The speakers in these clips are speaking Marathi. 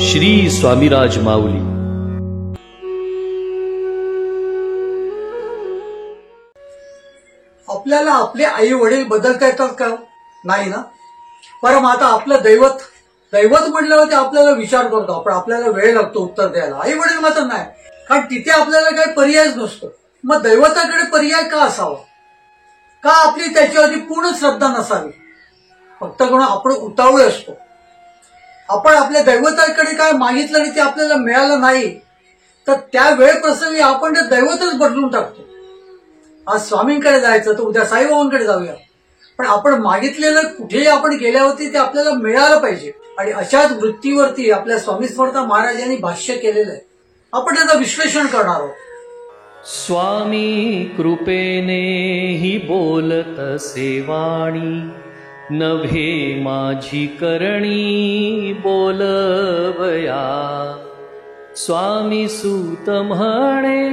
श्री स्वामीराज माऊली. आपल्याला आपले आई वडील बदलता येतात का? नाही ना. परम आता आपलं दैवत म्हटल्यावर ते आपल्याला विचार करतो आपण, आपल्याला वेळ लागतो उत्तर द्यायला. आई वडील मात्र नाही, कारण तिथे आपल्याला काही पर्यायच नसतो. मग दैवताकडे पर्याय का असावा? का आपली त्याच्यावरती पूर्ण श्रद्धा नसावी? फक्त कोण आपण उतावळे असतो. आपण आपल्या दैवताकडे काय मागितलं आणि ते आपल्याला मिळालं नाही तर त्या वेळ प्रसंगी आपण ते दैवतच बदलून टाकतो. आज स्वामींकडे जायचं तर उद्या साईबाबांकडे जाऊया, पण आपण मागितलेलं कुठेही आपण गेल्यावरती ते आपल्याला मिळालं पाहिजे. आणि अशाच वृत्तीवरती आपल्या स्वामी समर्थ महाराजांनी भाष्य केलेलं आहे. आपण त्याचं विश्लेषण करणार आहोत. स्वामी कृपेने ही बोलत सेवाणी, नभे माझी करणी बोलवया. स्वामी सूत म्हणे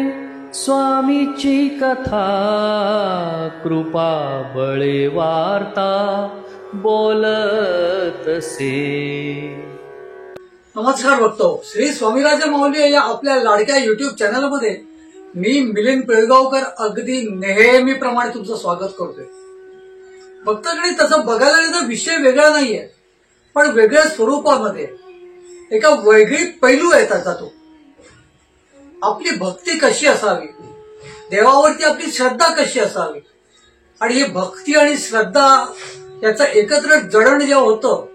स्वामीची कथा, कृपा बळे वार्ता बोलतसे. नमस्कार बघतो श्री स्वामीराज माऊली या आपल्या लाडक्या युट्यूब चॅनलमध्ये मी मिलिंद पिळगावकर अगदी नेहमीप्रमाणे तुमचं स्वागत करतोय. भक्ताकडे तसं बघायला गेलं तर विषय वेगळा नाहीये, पण वेगळ्या स्वरूपामध्ये एका वेगळी पैलू आहे त्याचा. तो आपली भक्ती कशी असावी, देवावरती आपली श्रद्धा कशी असावी, आणि ही भक्ती आणि श्रद्धा याचं एकत्र जडण जेव्हा होतं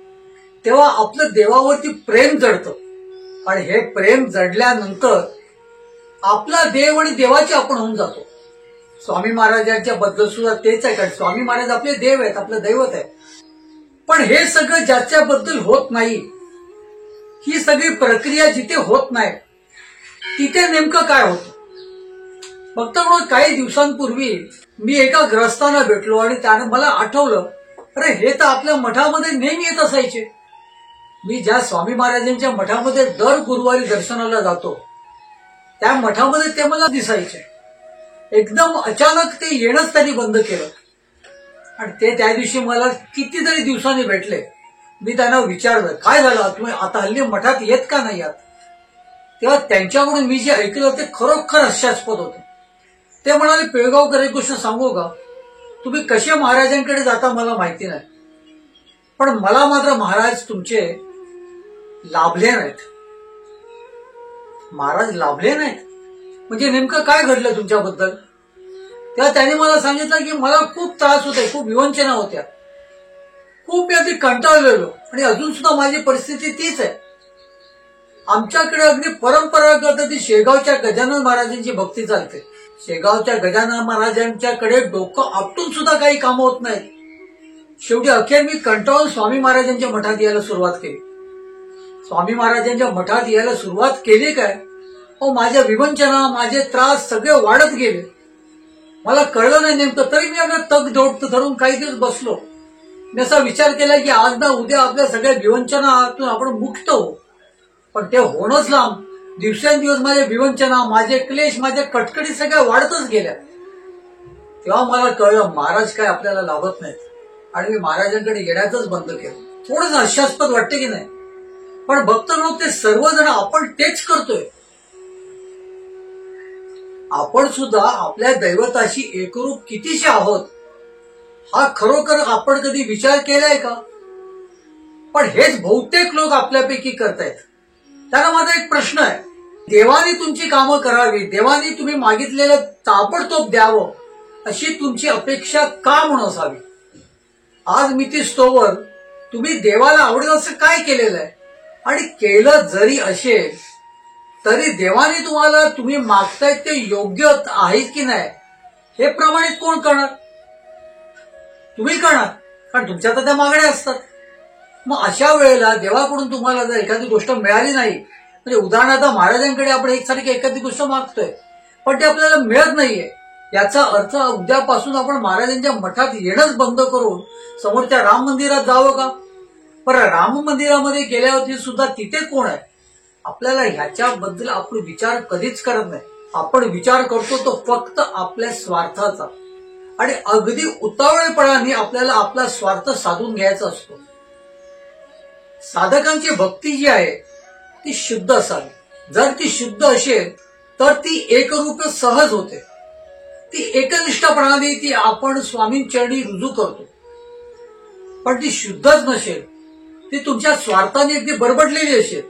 तेव्हा आपलं देवावरती प्रेम जडतं. आणि हे प्रेम जडल्यानंतर आपला देव आणि देवाचे आपण होऊन जातो. स्वामी महाराजांच्या बद्दल सुद्धा तेच आहे, कारण स्वामी महाराज आपले देव आहेत, आपलं दैवत आहे. पण हे सगळं ज्याच्याबद्दल होत नाही, ही सगळी प्रक्रिया जिथे होत नाही तिथे नेमकं काय होतं? फक्त मग काही दिवसांपूर्वी मी एका ग्रस्तांना भेटलो आणि त्याने मला आठवलं, अरे हे तर आपल्या मठामध्ये नेहमी येत असायचे. मी ज्या स्वामी महाराजांच्या मठामध्ये दर गुरुवारी दर्शनाला जातो त्या मठामध्ये ते मला दिसायचे. एकदम अचानक ते येणंच त्यांनी बंद केलं आणि ते त्या दिवशी मला कितीतरी दिवसांनी भेटले. मी त्यांना विचारलं, काय झालं, तुम्ही आता हल्ली मठात येत का नाही आहात? तेव्हा त्यांच्याकडून मी जे ऐकलं ते खरोखर हास्यास्पद होतं. ते म्हणाले, पिळगावकर एक गोष्ट सांगू का, तुम्ही कसे महाराजांकडे जाता मला माहिती नाही, पण मला मात्र महाराज तुमचे लाभले नाहीत. महाराज लाभले नाहीत म्हणजे नेमकं काय घडलं तुमच्याबद्दल? तेव्हा त्यांनी मला सांगितलं की मला खूप त्रास होते, खूप विवंचना होत्या, खूप मी कंटाळलेलो आणि अजून सुद्धा माझी परिस्थिती तीच आहे. आमच्याकडे अगदी परंपरागत ती शेगावच्या गजानन महाराजांची भक्ती चालते. शेगावच्या गजानन महाराजांच्याकडे डोकं आपटून सुद्धा काही कामं होत नाहीत. शेवटी अखेर मी कंटाळून स्वामी महाराजांच्या मठात यायला सुरुवात केली. स्वामी महाराजांच्या मठात यायला सुरुवात केली काय, माझ्या विवंचना, माझे त्रास सगळे वाढत गेले. मला कळलं नाही नेमकं, तरी मी अगदी तग धरून काही दिवस बसलो. मी असा विचार केला की आज ना उद्या आपल्या सगळ्या विवंचनातून आपण मुक्त हो. पण ते होणंच लांब. दिवसेंदिवस माझ्या विवंचना, माझे क्लेश, माझ्या कटकटी सगळ्या वाढतच गेल्या. तेव्हा मला कळलं महाराज काय आपल्याला लाभत नाहीत आणि मी महाराजांकडे येण्याचंच बंद केलं. थोडंसं हास्यास्पद वाटते की नाही, पण भक्त लोक ते सर्वजण आपण तेच करतोय. आपण सुद्धा आपल्या दैवताशी एकरूप कितीशे आहोत हा खरोखर आपण कधी विचार केलाय का? पण हेच बहुतेक लोक आपल्यापैकी करतायत. त्याला माझा एक प्रश्न आहे, देवाने तुमची कामं करावी, देवाने तुम्ही मागितलेलं ताबडतोब द्यावं अशी तुमची अपेक्षा का म्हणून असावी? आज मी ती स्तोवर तुम्ही देवाला आवडेल असं काय केलेलं आहे? आणि केलं जरी असेल तरी देवाने तुम्हाला तुम्ही मागताय ते योग्य आहे की नाही हे प्रमाणित कोण करणार? तुम्ही करणार, कारण तुमच्या तर त्या मागण्या असतात. मग अशा वेळेला देवाकडून तुम्हाला जर एखादी गोष्ट मिळाली नाही, म्हणजे उदाहरणार्थ महाराजांकडे आपण एकसारखी एखादी गोष्ट मागतोय पण ते आपल्याला मिळत नाहीये, याचा अर्थ उद्यापासून आपण महाराजांच्या मठात येणंच बंद करून समोरच्या राम मंदिरात जावं का? पण राम मंदिरामध्ये गेल्यावरती सुद्धा तिथे कोण आहे? आपल्याला ह्याच्याबद्दल आपण विचार कधीच करत नाही. आपण विचार करतो तो फक्त आपल्या स्वार्थाचा, आणि अगदी उतावळेपणाने आपल्याला आपला स्वार्थ साधून घ्यायचा असतो. साधकांची भक्ती जी आहे ती शुद्ध असावी. जर ती शुद्ध असेल तर ती एकरूप सहज होते. ती एकनिष्ठपणाने ती आपण स्वामींचरणी रुजू करतो. पण ती शुद्धच नसेल, ती तुमच्या स्वार्थाने अगदी बरबडलेली असेल,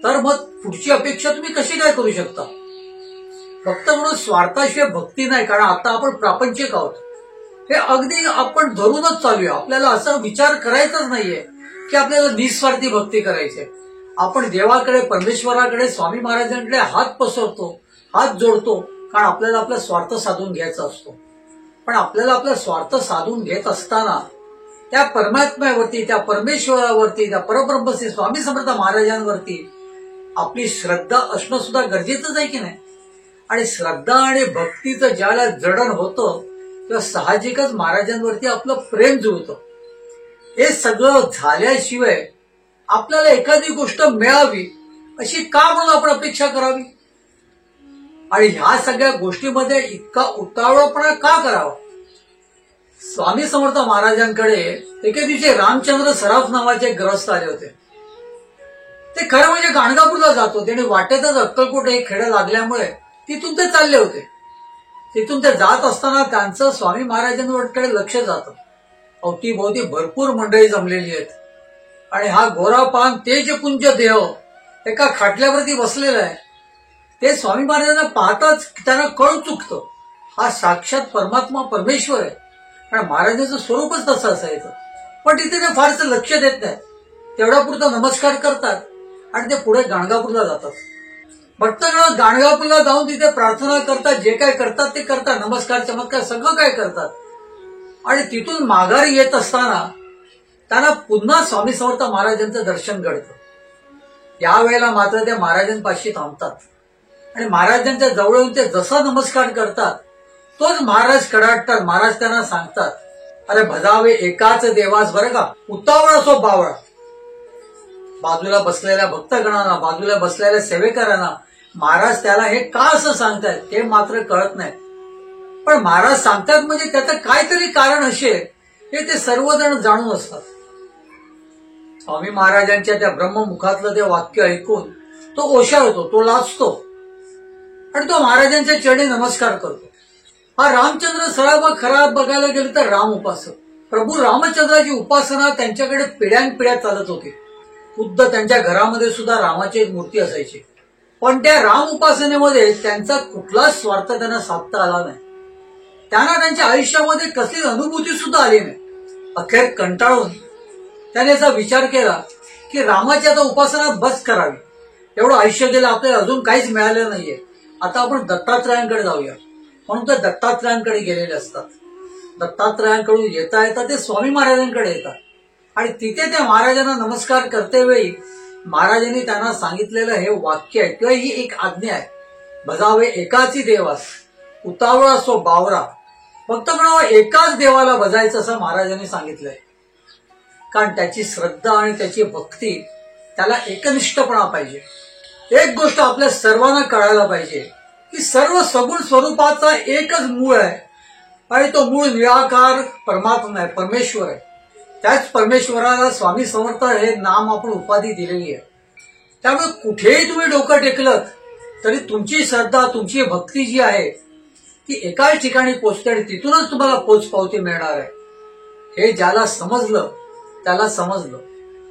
तर मग पुढची अपेक्षा तुम्ही कशी काय करू शकता? फक्त म्हणून स्वार्थाशिवाय भक्ती नाही, कारण आता आपण प्रापंचिक आहोत. हे अगदी आपण धरूनच चालूया. आपल्याला असा विचार करायचाच नाहीये की आपल्याला निस्वार्थी भक्ती करायची. आपण देवाकडे, परमेश्वराकडे, स्वामी महाराजांकडे हात पसरतो, हात जोडतो, कारण आपल्याला आपला स्वार्थ साधून घ्यायचा असतो. पण आपल्याला आपला स्वार्थ साधून घेत असताना त्या परमात्म्यावरती, त्या परमेश्वरावरती, त्या परब्रह्म श्री स्वामी समर्थ महाराजांवरती आपली श्रद्धा असणं सुद्धा गरजेचंच आहे की नाही? आणि श्रद्धा आणि भक्तीचं ज्याला जडण होतं तेव्हा साहजिकच महाराजांवरती आपलं प्रेम जुळतं. हे सगळं झाल्याशिवाय आपल्याला एखादी गोष्ट मिळावी अशी का म्हणून आपण अपेक्षा करावी? आणि ह्या सगळ्या गोष्टीमध्ये इतका उतावळापणा का करावा? स्वामी समर्थ महाराजांकडे एके दिवशी रामचंद्र सराफ नावाचे ग्रस्त आले होते. ते खरं म्हणजे गाणगापूरला जात होते आणि वाटेतच अक्कलकोट हे खेडं लागल्यामुळे तिथून ते चालले होते. तिथून ते जात असताना त्यांचं स्वामी महाराजांकडे लक्ष जातं. अवतीभोवती भरपूर मंडळी जमलेली आहेत आणि हा गोरापान तेजपुंज देह एका खाटल्यावरती बसलेला आहे. ते स्वामी महाराजांना पाहताच त्यांना कळून चुकतं, हा साक्षात परमात्मा परमेश्वर आहे. आणि महाराजांचं स्वरूपच तसं असायचं. पण तिथे ते फारसं लक्ष देत नाही. तेवढ्यापुरता नमस्कार करतात आणि ते पुढे गाणगापूरला जातात. भक्तगण गाणगापूरला जाऊन तिथे प्रार्थना करतात, जे काय करतात ते करतात, नमस्कार चमत्कार सगळं काय करतात. आणि तिथून माघारी येत असताना त्यांना पुन्हा स्वामी समर्थ महाराजांचं दर्शन घडतं. यावेळेला मात्र ते महाराजांपाशी थांबतात आणि महाराजांच्या जवळ येऊन ते जसा नमस्कार करतात तोच महाराज कडाडतात. महाराज त्यांना सांगतात, अरे भजावे एकाच देवास, बरं का, उतावळा असो बावळा. बाजूला बसलेल्या भक्तगणांना, बाजूला बसलेल्या सेवेकरांना महाराज त्याला हे का असं सांगतायत हे मात्र कळत नाही. पण महाराज सांगतात म्हणजे त्याचं काहीतरी कारण असेल हे ते सर्वजण जाणून असतात. स्वामी महाराजांच्या त्या ब्रह्ममुखातलं ते वाक्य ऐकून तो ओशाळतो, तो लाजतो आणि तो महाराजांच्या चरणी नमस्कार करतो. हा रामचंद्र सराफ खरा बघायला गेलं तर राम उपासक. प्रभू रामचंद्राची उपासना त्यांच्याकडे पिढ्यानपिढ्या चालत होती. खुद्द त्यांच्या घरामध्ये सुद्धा रामाची एक मूर्ती असायची. पण त्या राम उपासनेमध्ये त्यांचा कुठलाच स्वार्थ त्यांना साधता आला नाही. त्यांना त्यांच्या आयुष्यामध्ये कसलीच अनुभूती सुद्धा आली नाही. अखेर कंटाळून त्याने असा विचार केला की रामाची आता उपासना बस करावी. एवढं आयुष्य गेलं, आपल्याला अजून काहीच मिळालं नाहीये, आता आपण दत्तात्रयांकडे जाऊया. म्हणून ते दत्तात्रयांकडे गेलेले असतात. दत्तात्रयांकडून येता येता ते स्वामी महाराजांकडे येतात आणि तिथे त्या महाराजांना नमस्कार करतेवेळी महाराजांनी त्यांना सांगितलेलं हे वाक्य आहे किंवा ही एक आज्ञा आहे, भजावे एकाची देवास, उतावळा असो बावरा. फक्त म्हणावं एकाच देवाला भजायचं असं महाराजांनी सांगितलंय. कारण त्याची श्रद्धा आणि त्याची भक्ती, त्याला एकनिष्ठपणा पाहिजे. एक गोष्ट आपल्या सर्वांना कळायला पाहिजे की सर्व सगुण स्वरूपाचा एकच मूळ आहे आणि तो मूळ निराकार परमात्मा आहे, परमेश्वर आहे. त्याच परमेश्वराला स्वामी समर्थ हे नाम आपण उपाधी दिलेली आहे. त्यामुळे कुठेही तुम्ही डोकं टेकलं तरी तुमची श्रद्धा, तुमची भक्ती जी आहे ती एकाच ठिकाणी पोचते आणि तिथूनच तुम्हाला पोचपावती मिळणार आहे. हे ज्याला समजलं त्याला समजलं,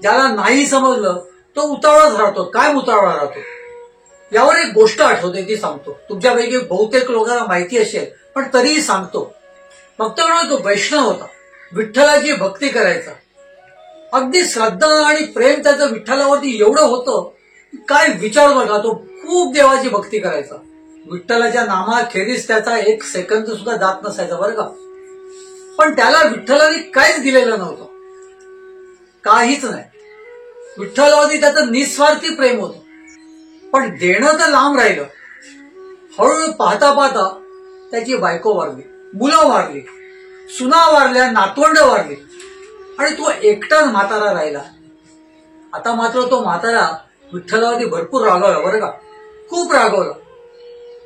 ज्याला नाही समजलं तो उतावळाच राहतो. काय उतावळा राहतो? यावर एक गोष्ट आठवते, ती सांगतो. तुमच्यापैकी बहुतेक लोकांना माहिती असेल पण तरीही सांगतो. भक्त तो वैष्णव होता, विठ्ठलाची भक्ती करायचा. अगदी श्रद्धा आणि प्रेम त्याचं विठ्ठलावरती एवढं होतं काय विचारू नका. तो खूप देवाची भक्ती करायचा. विठ्ठलाच्या नामाखेरीज त्याचा एक सेकंद सुद्धा जात नसायचा, बरं का. पण त्याला विठ्ठलाने काहीच दिलेलं नव्हतं, काहीच नाही. विठ्ठलावरती त्याचं निस्वार्थी प्रेम होतं. पण देणं तर लांब राहिलं. हळूहळू पाहता पाहता त्याची बायको वारली, मुलं वारली, सुना वारल्या, नातवंड वारली आणि तो एकटाच म्हातारा राहिला. आता मात्र तो म्हातारा विठ्ठलावरती भरपूर रागवला, बरं का, खूप रागवला.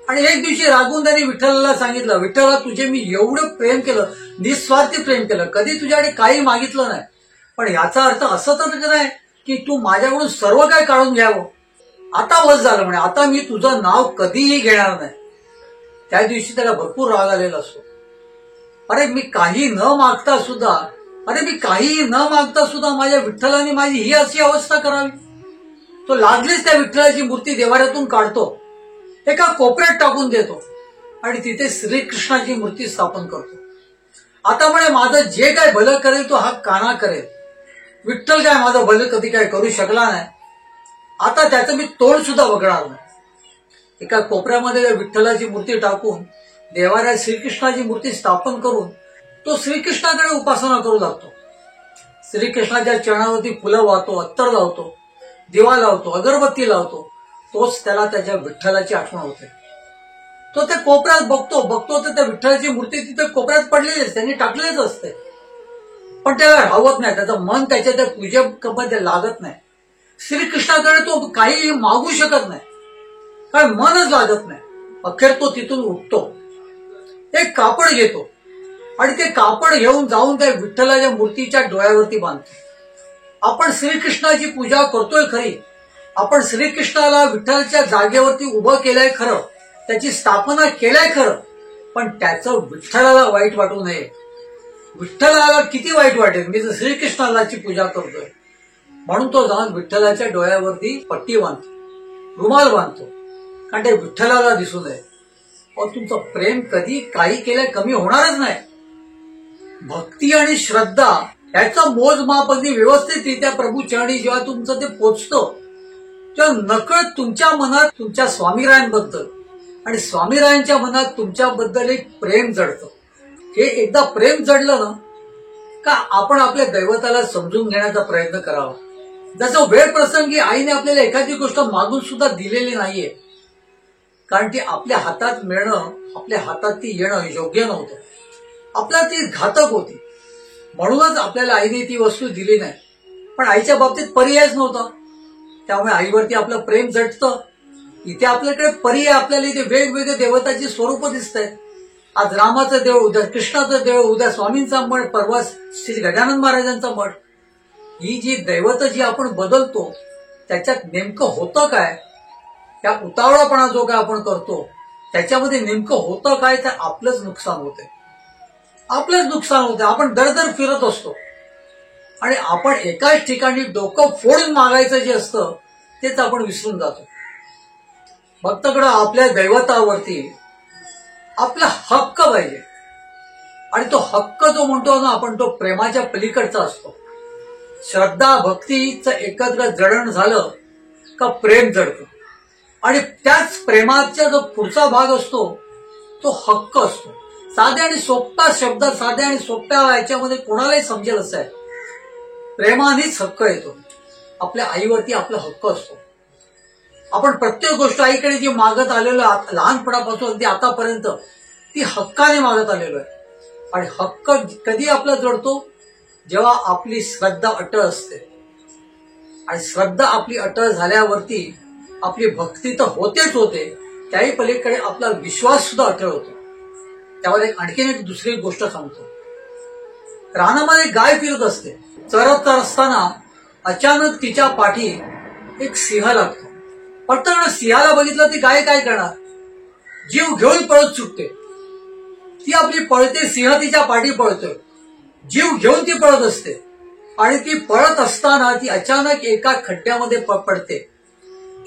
आणि एक दिवशी रागवून त्यांनी विठ्ठलाला सांगितलं, विठ्ठला तुझे मी एवढं प्रेम केलं, निस्वार्थी प्रेम केलं, कधी तुझ्याकडे काही मागितलं नाही. पण याचा अर्थ असं तर नाही की तू माझ्याकडून सर्व काय काढून घ्यावं. आता बस झालं म्हणे, आता मी तुझं नाव कधीही घेणार नाही. त्या दिवशी त्याला भरपूर राग आलेला असतो. अरे मी काही न मागता सुद्धा माझ्या विठ्ठलाने माझी ही अशी अवस्था करावी. तो लागलीच त्या विठ्ठलाची मूर्ती देवाऱ्यातून काढतो, एका कोपऱ्यात टाकून देतो आणि तिथे श्रीकृष्णाची मूर्ती स्थापन करतो. आता म्हणे माझं जे काय भलं करेल तो हा काना करेल. विठ्ठल काय माझं भलं कधी काय करू शकला नाही, आता त्याचं मी तोंड सुद्धा बघणार नाही. एका कोपऱ्यामध्ये विठ्ठलाची मूर्ती टाकून देवाऱ्यात श्रीकृष्णाची मूर्ती स्थापन करून तो श्रीकृष्णाकडे उपासना करू लागतो. श्रीकृष्णाच्या चरणावरती फुलं वाहतो, अत्तर लावतो, दिवा लावतो, अगरबत्ती लावतो. तोच त्याला त्याच्या विठ्ठलाची आठवण होते. तो त्या कोपऱ्यात बघतो तर त्या विठ्ठलाची मूर्ती तिथे कोपऱ्यात पडलेलीच, त्यांनी टाकलेलीच असते. पण त्याला राहत नाही, त्याचं मन त्याच्या त्या पूजेमध्ये लागत नाही. श्रीकृष्णाकडे तो काही मागू शकत नाही, काय मनच लागत नाही. अखेर तो तिथून उठतो, एक कापड घेतो आणि ते कापड घेऊन जाऊन त्या विठ्ठलाच्या मूर्तीच्या डोळ्यावरती बांधतो. आपण श्रीकृष्णाची पूजा करतोय खरी, आपण श्रीकृष्णाला विठ्ठलाच्या जागेवरती उभं केलंय खरं, त्याची स्थापना केलंय खरं, पण त्याचं विठ्ठलाला वाईट वाटू नये. विठ्ठलाला किती वाईट वाटेल, मी तर श्रीकृष्णालाची पूजा करतोय. म्हणून तो जाऊन विठ्ठलाच्या डोळ्यावरती पट्टी बांधतो, रुमाल बांधतो, कारण ते विठ्ठलाला दिसू नये. और तुमचं प्रेम कधी काही केलंय कमी होणारच नाही. भक्ती आणि श्रद्धा याचं मोजमाप अगदी व्यवस्थितरित्या प्रभू चरणी जेव्हा तुमचं ते पोचतं, तेव्हा नकळत तुमच्या मनात तुमच्या स्वामीरायांबद्दल आणि स्वामीरायांच्या मनात तुमच्याबद्दल एक प्रेम जडतं. हे एकदा प्रेम जडलं ना का आपण आपल्या दैवताला समजून घेण्याचा प्रयत्न करावा. जसं वेळ प्रसंगी आईने आपल्याला एखादी गोष्ट मागून सुद्धा दिलेली नाहीये, कारण ती आपल्या हातात मिळणं, आपल्या हातात ती येणं योग्य नव्हतं, आपल्याला ती घातक होती. म्हणूनच आपल्याला आईने ती वस्तू दिली नाही. पण आईच्या बाबतीत पर्यायच नव्हता, त्यामुळे आईवरती आपलं प्रेम जडतं. इथे आपल्याकडे पर्याय, आपल्याला इथे वेगवेगळे देवताची स्वरूप दिसत आहेत. आज रामाचं देव, उद्या कृष्णाचं देव, उद्या स्वामींचा मठ, परवा श्री गजानन महाराजांचा मठ. ही जी दैवत जी आपण बदलतो त्याच्यात नेमकं होतं काय, त्या उतावळापणा जो काय आपण करतो त्याच्यामध्ये नेमकं होतं काय, तर आपलंच नुकसान होतंय. आपण दरदर फिरत असतो आणि आपण एकाच ठिकाणी डोकं फोडून मागायचं जे असतं तेच आपण विसरून जातो. भक्ताकडं आपल्या दैवतावरती आपला हक्क पाहिजे, आणि तो हक्क जो म्हणतो ना आपण, तो प्रेमाच्या पलीकडचा असतो. श्रद्धा भक्तीचं एकत्र जडण झालं का प्रेम जडतं, आणि त्याच प्रेमाचा जो पुढचा भाग असतो तो हक्क असतो. साध्या आणि सोप्या शब्दात, साध्या आणि सोप्या याच्यामध्ये कोणालाही समजेल असं आहे. प्रेमानेच हक्क येतो. आपल्या आईवरती आपला हक्क असतो. आपण प्रत्येक गोष्ट आईकडे जी मागत आलेलो लहानपणापासून अगदी आतापर्यंत ती हक्काने मागत आलेलो आहे. आणि हक्क कधी आपला जडतो, जेव्हा आपली श्रद्धा अटळ असते. आणि श्रद्धा आपली अटळ झाल्यावरती आपली भक्ती तर होतेच होते, त्याही पलीकडे आपला विश्वास सुद्धा अटळ होतो. त्यावर आणखीन एक दुसरी गोष्ट सांगतो. रानामध्ये गाय फिरत असते. चरत असताना अचानक तिच्या पाठी एक सिंह लागतो. पटकन सिंहाला बघितलं, ती गाय काय करणार, जीव घेऊन पळत सुटते. ती आपली पळते, सिंह तिच्या पाठी पळतोय, जीव घेऊन ती पळत असते. आणि ती पळत असताना ती अचानक एका खड्ड्यामध्ये पडते.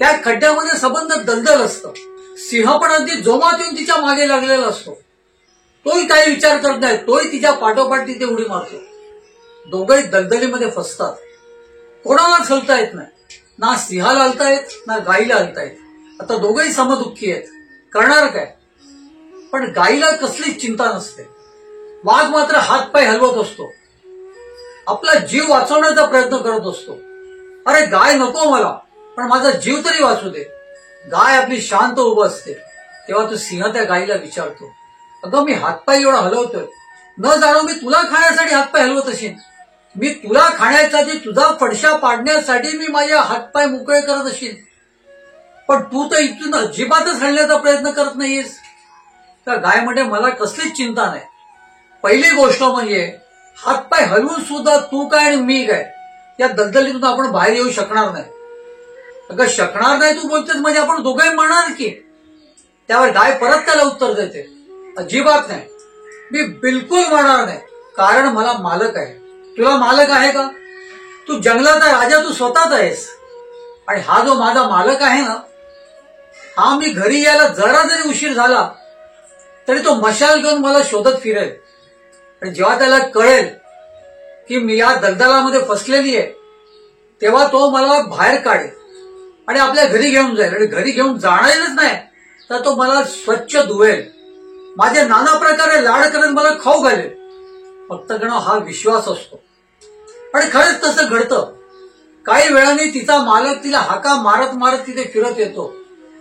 त्या खड्ड्यामध्ये सबंध दलदल असतं. सिंह पण अगदी जोमात येऊन तिच्या मागे लागलेला असतो. तोही काही विचार करत नाही, तोही तिच्या पाठोपाठ तिथे उडी मारतो. दोघंही दलदलीमध्ये फसतात. कोणालाच हलता येत नाही, ना सिंहाला हलता येत, ना गाईला हलता येत. आता दोघंही समदुःखी आहेत, करणार काय. पण गाईला कसलीच चिंता नसते. वाघ मात्र हातपाय हलवत असतो, आपला जीव वाचवण्याचा प्रयत्न करत असतो. अरे गाय नको मला, पण माझा जीव तरी वाचू दे. गाय आपली शांत उभं असते. तेव्हा तो सिंह त्या गाईला विचारतो, अगं मी हातपाय एवढा हलवतोय, न जाणो मी तुला खाण्यासाठी हातपाय हलवत असेन. मी तुला खाण्यासाठी, तुझा फडशा पाडण्यासाठी मी माझे हातपाय मोकळे करत असेल, पण तू तर इथून अजिबातच हलण्याचा प्रयत्न करत नाहीयेस. तर गाय म्हणजे मला कसलीच चिंता नाही. पहिली गोष्ट म्हणजे हातपाय हलवून सुद्धा तू काय आणि मी काय या दलदलीतून आपण बाहेर येऊ शकणार नाही. अगं शकणार नाही तू बोलतेस म्हणजे आपण दोघंही म्हणणार की. त्यावर गाय परत त्याला उत्तर देते, अजिबात नाही, मी बिलकुल म्हणणार नाही, कारण मला मालक आहे. तुला मालक आहे का? तू जंगलाचा राजा तू स्वतःच आहेस. आणि हा जो माझा मालक आहे ना, हा मी घरी यायला जरा जरी उशीर झाला तरी तो मशाल घेऊन मला शोधत फिरेल. आणि जेव्हा त्याला कळेल की मी या दलदलामध्ये फसलेली आहे, तेव्हा तो मला बाहेर काढेल आणि आपल्या घरी घेऊन जाईल. आणि घरी घेऊन जाणारच नाही तर तो मला स्वच्छ धुवेल, माझे नाना प्रकारे लाड करून मला खाऊ घालेल. फक्त गण हा विश्वास असतो. आणि खरंच तसं घडतं. काही वेळाने तिचा मालक तिला हाका मारत मारत तिथे फिरत येतो.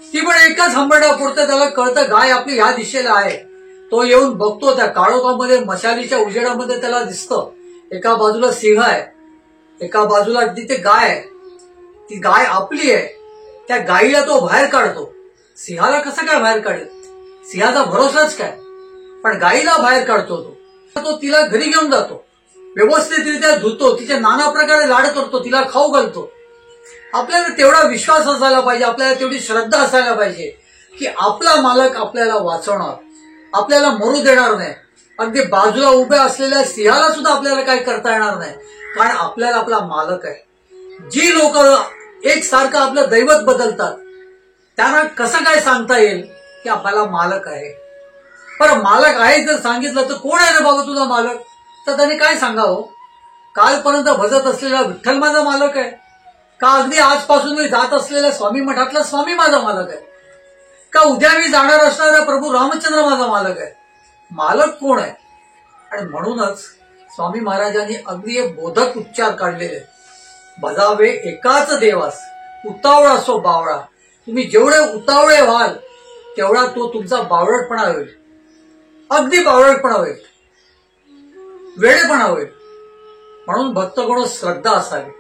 ती पण एकाच हंबरड्यापुरतं त्याला कळतं गाय आपली ह्या दिशेला आहे. तो येऊन बघतो, त्या काळोखामध्ये मशालीच्या उजेडामध्ये त्याला दिसतं एका बाजूला सिंह आहे, एका बाजूला तिथे गाय आहे. ती गाय आपली आहे. त्या गायीला तो बाहेर काढतो. सिंहाला कसं काय बाहेर काढेल? सिंहाचा भरोसाच काय. पण गायीला बाहेर काढतो तो तिला घरी घेऊन जातो, व्यवस्थितरित्या धुतो, तिचे नाना प्रकारे लाड करतो, तिला खाऊ घालतो. आपल्याला तेवढा विश्वास असायला पाहिजे, आपल्याला तेवढी श्रद्धा असायला पाहिजे की आपला मालक आपल्याला वाचवणार, आपल्याला मरू देणार नाही. अगदी बाजूला उभ्या असलेल्या सिंहाला सुद्धा आपल्याला काही करता येणार नाही, कारण आपल्याला आपला मालक आहे. जी लोक एकसारखं आपलं दैवत बदलतात त्यांना कसं काय सांगता येईल की आपल्याला मालक आहे? बरं, मालक आहे जर सांगितलं तर कोण आहे रे बाबा तुझा मालक? तर त्याने काय सांगावं? कालपर्यंत भजत असलेला विठ्ठल माझा मालक आहे का? अगदी आजपासून मी जात असलेल्या स्वामी मठातला स्वामी माझा मालक आहे का? उद्या मी जाणार असणारा प्रभू रामचंद्र माझा मालक आहे? मालक कोण आहे? आणि म्हणूनच स्वामी महाराजांनी अगदी हे बोधक उच्चार काढलेले, भजावे एकाच देवास, उतावळा सो बावळा. तुम्ही जेवढे उतावळे व्हाल तेवढा तो तुमचा बावळटपणा होईल, अगदी बावळटपणा होईल, वेळेपणा होईल. म्हणून भक्तगण श्रद्धा असावी,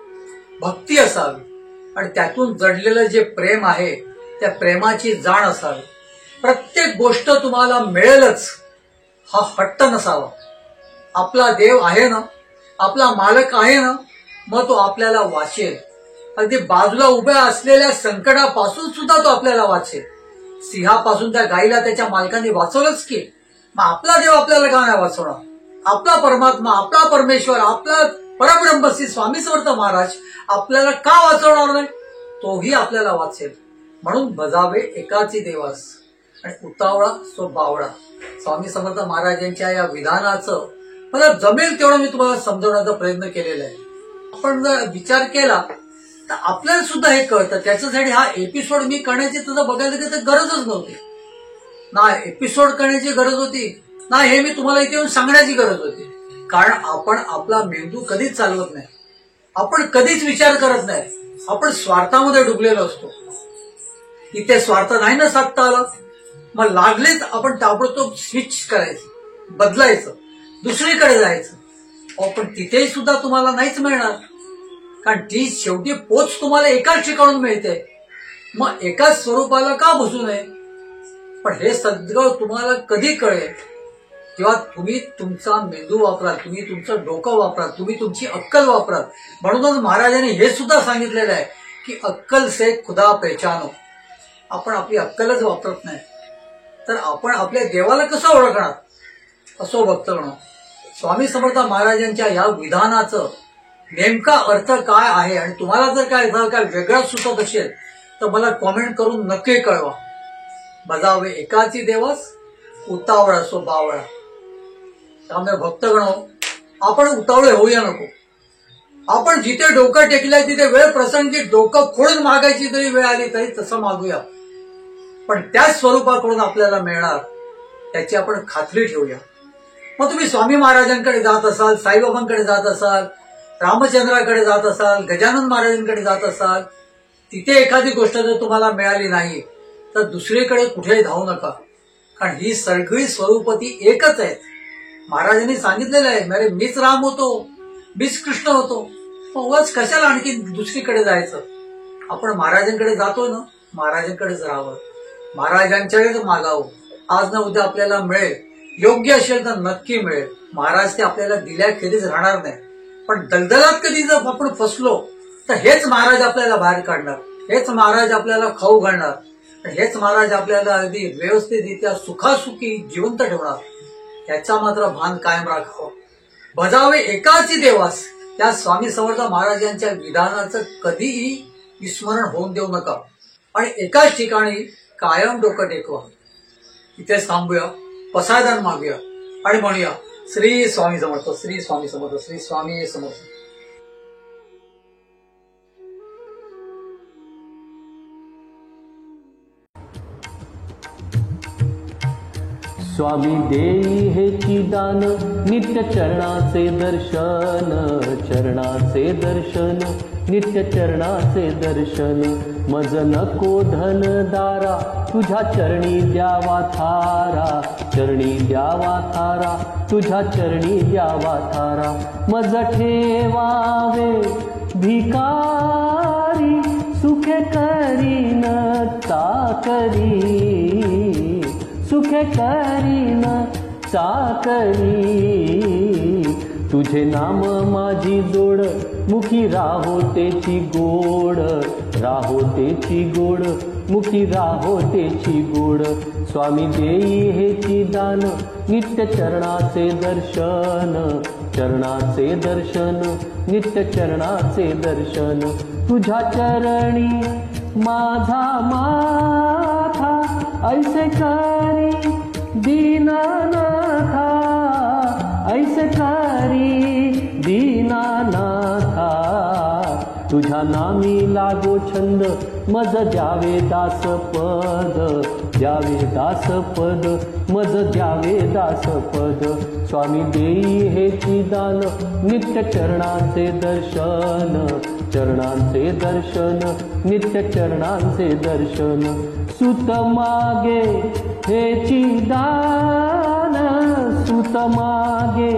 भक्ती असावी आणि त्यातून जडलेलं जे प्रेम आहे त्या प्रेमाची जाण असावी. प्रत्येक गोष्ट तुम्हाला मिळेलच हा हट्ट नसावा. आपला देव आहे ना, आपला मालक आहे ना, मग तो आपल्याला वाचेल. अगदी बाजूला उभ्या असलेल्या संकटापासून सुद्धा तो आपल्याला वाचेल. सिंहापासून त्या गायीला त्याच्या मालकाने वाचवलंच की, मग आपला देव आपल्याला का नाही वाचवणार? आपला परमात्मा, आपला परमेश्वर, आपला परब्रह्म श्री स्वामी समर्थ महाराज आपल्याला का वाचवणार नाही? तोही आपल्याला वाचेल. म्हणून भजावे एकाची देवास आणि उतावळा सो बावळा. स्वामी समर्थ महाराजांच्या या विधानाचं मला जमेल तेवढं मी तुम्हाला समजवण्याचा प्रयत्न केलेला आहे. आपण जर विचार केला तर आपल्याला सुद्धा हे कळतं. त्याच्यासाठी हा एपिसोड मी करण्याची तुझं बघायला गेलं तर गरजच नव्हती ना. एपिसोड करण्याची गरज होती ना, हे मी तुम्हाला इथे येऊन सांगण्याची गरज होती. कारण आपण आपला मेंदू कधीच चालवत नाही, आपण कधीच विचार करत नाही, आपण स्वार्थामध्ये डुबलेलो असतो. इथे स्वार्थ नाही ना साधता आला, मग लागलेच आपण ताबडतोब स्विच करायचं, बदलायचं, दुसरीकडे जायचं. पण तिथेही सुद्धा तुम्हाला नाहीच मिळणार, कारण ती शेवटी पोच तुम्हाला एकाच ठिकाणून मिळते. मग एकाच स्वरूपाला का बसू नये? पण हे सगळं तुम्हाला कधी कळेल? जेव्हा तुम्ही तुमचा मेंदू वापराल, तुम्ही तुमचं डोकं वापराल, तुम्ही तुमची अक्कल वापराल. म्हणूनच महाराजांनी हे सुद्धा सांगितलेलं आहे की अक्कल से खुदा पहचानो. आपण आपली अक्कलच वापरत नाही तर आपण आपल्या देवाला कसं ओळखणार? असो भक्तगण, स्वामी समर्थ महाराजांच्या या विधानाचं नेमका अर्थ काय आहे आणि तुम्हाला जर काय वेगळा सुचत असेल तर मला कॉमेंट करून नक्की कळवा. भजावे एकाची देवास, उतावळा सो बावळा. त्यामुळे भक्तगण, आपण उतावळे होऊया नको. आपण जिथे डोकं टेकलंय तिथे वेळ प्रसंगी डोकं फोडून मागायची जरी वेळ आली तरी तसं मागूया. पण त्याच स्वरूपाकडून आपल्याला मिळणार त्याची आपण खात्री ठेवूया. मग तुम्ही स्वामी महाराजांकडे जात असाल, साईबाबांकडे जात असाल, रामचंद्राकडे जात असाल, गजानन महाराजांकडे जात असाल, तिथे एखादी गोष्ट जर तुम्हाला मिळाली नाही तर दुसरीकडे कुठेही धावू नका. कारण ही सगळी स्वरूप ती एकच आहेत. महाराजांनी सांगितलेलं आहे, मीच राम होतो, मीच कृष्ण होतो. मग कशाला आणखी दुसरीकडे जायचं? आपण महाराजांकडे जातो ना, महाराजांकडेच राहावं, महाराजांच्याकडेच मागावं. आज ना उद्या आपल्याला मिळेल, योग्य असेल तर नक्की मिळेल. महाराज ते आपल्याला दिल्याखेरीज राहणार नाही. पण दलदलात कधी जर आपण फसलो तर हेच महाराज आपल्याला बाहेर काढणार. हेच महाराज आपल्याला खाऊ घालणार, हेच महाराज आपल्याला अगदी व्यवस्थितरित्या सुखासुखी जिवंत ठेवणार, याचा मात्र भान कायम राखावं. भजावे एकाची देवास, त्या स्वामी समर्थ महाराज यांच्या विधानाचं कधीही विस्मरण होऊन देऊ नका आणि एकाच ठिकाणी कायम डोकं टेकवा. इथेच थांबूया, पसायदान मागूया आणि म्हणूया श्री स्वामी समर्थ, श्री स्वामी समर्थ, श्री स्वामी समर्थ. स्वामी देई हेची दान, नित्य चरणाचे दर्शन, चरणाचे दर्शन, नित्य चरणाचे दर्शन. मज नको धन दारा, तुझ्या चरणी द्यावा थारा, चरणी द्यावा थारा, तुझ्या चरणी द्यावा थारा. मज ठेवावे भिकारी, सुखे करीन चाकरी, सुखे करीन चाकरी. तुझे नाम माझी जोड, मुखी राहो तेची गोड, राहो तेची गोड, मुखी राहो तेची गोड. स्वामी देई हेची दान, नित्य चरणाचे दर्शन, चरणाचे दर्शन, नित्य चरणाचे दर्शन. तुझ्या चरणी माझा माथा, ऐसे करी दीनानाथा, ऐसे करी दीनानाथा. तुझ्या नामी लागो छंद, मज द्यावे दासपद, द्यावे दासपद, मज द्यावे दासपद. स्वामी देई हेची दान, नित्य चरणाचे दर्शन, चरणांचे दर्शन, नित्य चरणांचे दर्शन. सुत मागे हेची दान, सुत मागे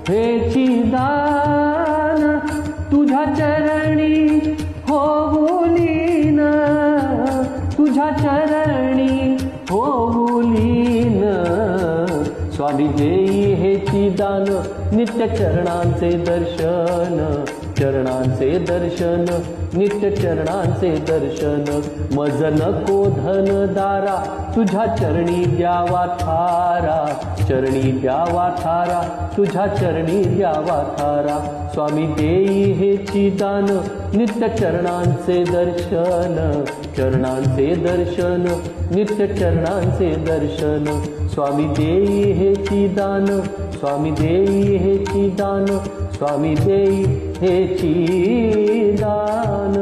हेची दान. तुझ्या चरणी होऊलीन, तुझ्या चरणी होऊलीन. स्वामी देई हेची दान, नित्य चरणांचे दर्शन, चरणांचे दर्शन, नित्य चरणांचे दर्शन. मज नको धन दारा, तुझ्या चरणी द्यावा थारा, चरणी द्यावा थारा, तुझ्या चरणी द्यावा थारा. स्वामी देई हेची दान, नित्य चरणांचे दर्शन, चरणांचे दर्शन, नित्य चरणांचे दर्शन. स्वामी देई हेची दान, स्वामी देई हेची दान, स्वामी देई हेची दान.